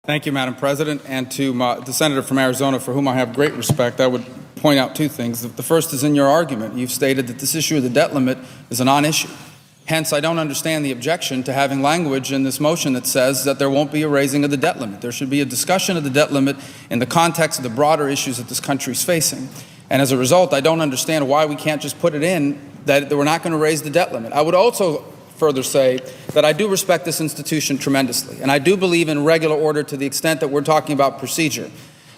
Thank you, Madam President, and to the senator from Arizona, for whom I have great respect. I would point out two things. The first is in your argument. You've stated that this issue of the debt limit is a non-issue. Hence, I don't understand the objection to having language in this motion that says that there won't be a raising of the debt limit. There should be a discussion of the debt limit in the context of the broader issues that this country is facing. And as a result, I don't understand why we can't just put it in that we're not going to raise the debt limit. I would also further say that I do respect this institution tremendously, and I do believe in regular order to the extent that we're talking about procedure.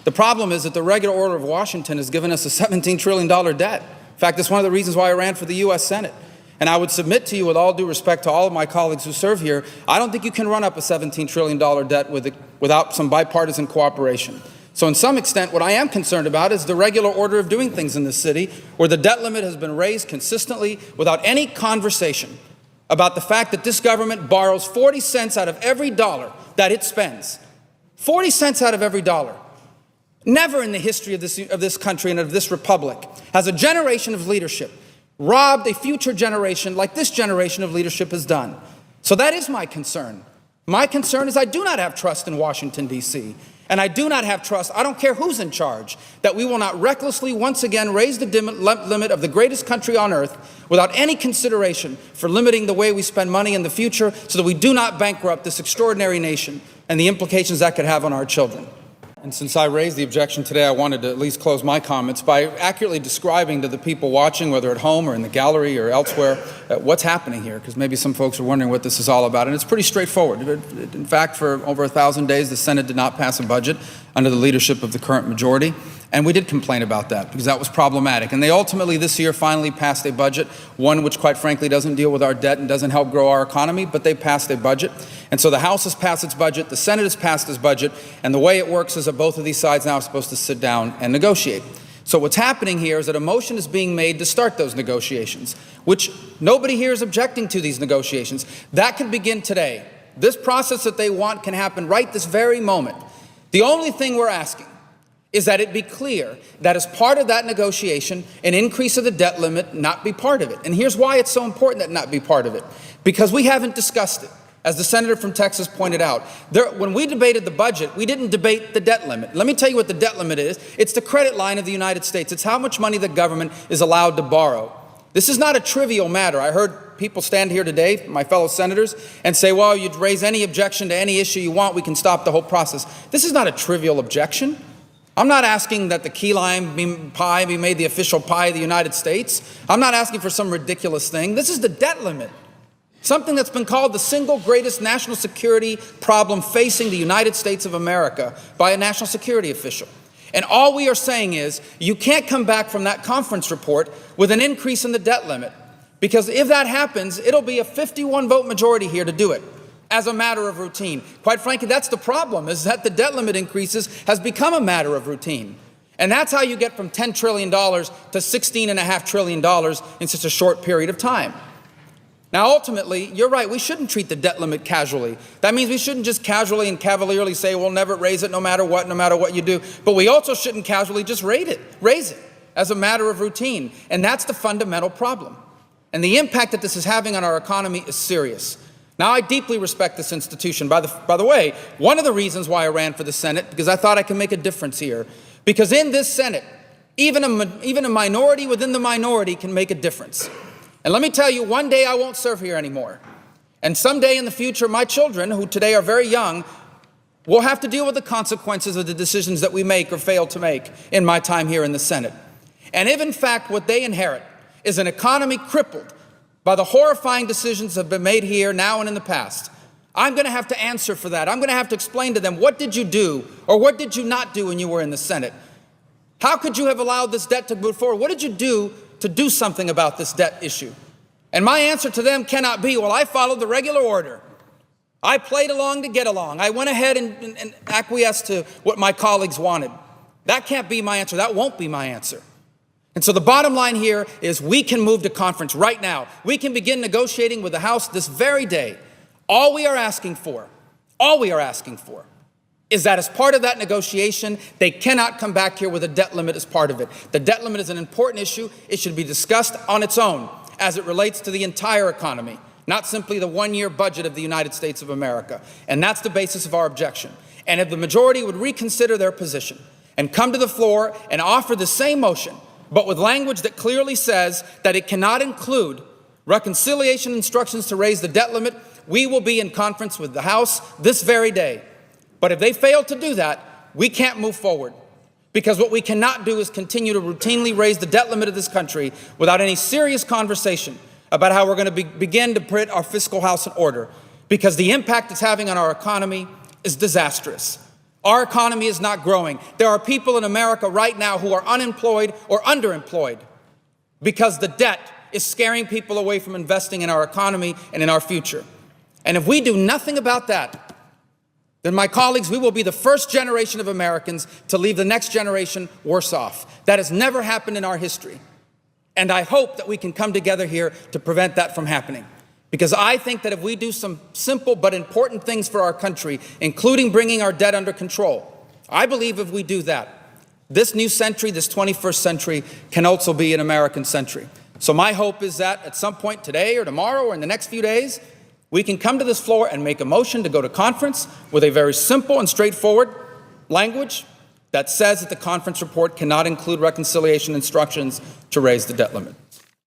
The problem is that the regular order of Washington has given us a $17 trillion debt. In fact, that's one of the reasons why I ran for the U.S. Senate. And I would submit to you, with all due respect to all of my colleagues who serve here, I don't think you can run up a $17 trillion debt without some bipartisan cooperation. So in some extent, what I am concerned about is the regular order of doing things in this city, where the debt limit has been raised consistently without any conversation about the fact that this government borrows 40 cents out of every dollar that it spends. 40 cents out of every dollar. Never in the history of this country and of this republic has a generation of leadership robbed a future generation like this generation of leadership has done. So that is my concern. My concern is I do not have trust in Washington, D.C., and I do not have trust, I don't care who's in charge, that we will not recklessly once again raise the limit of the greatest country on earth without any consideration for limiting the way we spend money in the future so that we do not bankrupt this extraordinary nation and the implications that could have on our children. And since I raised the objection today, I wanted to at least close my comments by accurately describing to the people watching, whether at home or in the gallery or elsewhere, what's happening here, because maybe some folks are wondering what this is all about. And it's pretty straightforward. In fact, for over 1,000 days, the Senate did not pass a budget under the leadership of the current majority. And we did complain about that because that was problematic. And they ultimately this year finally passed a budget, one which quite frankly doesn't deal with our debt and doesn't help grow our economy, but they passed a budget. And so the House has passed its budget, the Senate has passed its budget, and the way it works is that both of these sides now are supposed to sit down and negotiate. So what's happening here is that a motion is being made to start those negotiations, which nobody here is objecting to these negotiations. That can begin today. This process that they want can happen right this very moment. The only thing we're asking is that it be clear that as part of that negotiation, an increase of the debt limit not be part of it. And here's why it's so important that not be part of it. Because we haven't discussed it. As the senator from Texas pointed out, when we debated the budget, we didn't debate the debt limit. Let me tell you what the debt limit is. It's the credit line of the United States. It's how much money the government is allowed to borrow. This is not a trivial matter. I heard people stand here today, my fellow senators, and say, well, you'd raise any objection to any issue you want, we can stop the whole process. This is not a trivial objection. I'm not asking that the key lime pie be made the official pie of the United States. I'm not asking for some ridiculous thing. This is the debt limit, something that's been called the single greatest national security problem facing the United States of America by a national security official. And all we are saying is you can't come back from that conference report with an increase in the debt limit, because if that happens, it'll be a 51-vote majority here to do it as a matter of routine. Quite frankly, that's the problem, is that the debt limit increases has become a matter of routine. And that's how you get from $10 trillion to $16.5 trillion in such a short period of time. Now, ultimately, you're right, we shouldn't treat the debt limit casually. That means we shouldn't just casually and cavalierly say we'll never raise it no matter what you do. But we also shouldn't casually just raise it as a matter of routine. And that's the fundamental problem. And the impact that this is having on our economy is serious. Now, I deeply respect this institution. By the way, one of the reasons why I ran for the Senate, because I thought I could make a difference here. Because in this Senate, even a minority within the minority can make a difference. And let me tell you, one day I won't serve here anymore. And someday in the future, my children, who today are very young, will have to deal with the consequences of the decisions that we make or fail to make in my time here in the Senate. And if, in fact, what they inherit is an economy crippled by the horrifying decisions that have been made here now and in the past, I'm going to have to answer for that. I'm going to have to explain to them, what did you do or what did you not do when you were in the Senate? How could you have allowed this debt to move forward? What did you do to do something about this debt issue? And my answer to them cannot be, well, I followed the regular order. I played along to get along. I went ahead and acquiesced to what my colleagues wanted. That can't be my answer. That won't be my answer. And so the bottom line here is we can move to conference right now. We can begin negotiating with the House this very day. All we are asking for is that as part of that negotiation, they cannot come back here with a debt limit as part of it. The debt limit is an important issue. It should be discussed on its own as it relates to the entire economy, not simply the one-year budget of the United States of America. And that's the basis of our objection. And if the majority would reconsider their position and come to the floor and offer the same motion, but with language that clearly says that it cannot include reconciliation instructions to raise the debt limit, we will be in conference with the House this very day. But if they fail to do that, we can't move forward. Because what we cannot do is continue to routinely raise the debt limit of this country without any serious conversation about how we're going to begin to put our fiscal house in order. Because the impact it's having on our economy is disastrous. Our economy is not growing. There are people in America right now who are unemployed or underemployed because the debt is scaring people away from investing in our economy and in our future. And if we do nothing about that, then, my colleagues, we will be the first generation of Americans to leave the next generation worse off. That has never happened in our history. And I hope that we can come together here to prevent that from happening. Because I think that if we do some simple but important things for our country, including bringing our debt under control, I believe if we do that, this new century, this 21st century, can also be an American century. So my hope is that at some point today or tomorrow or in the next few days, we can come to this floor and make a motion to go to conference with a very simple and straightforward language that says that the conference report cannot include reconciliation instructions to raise the debt limit.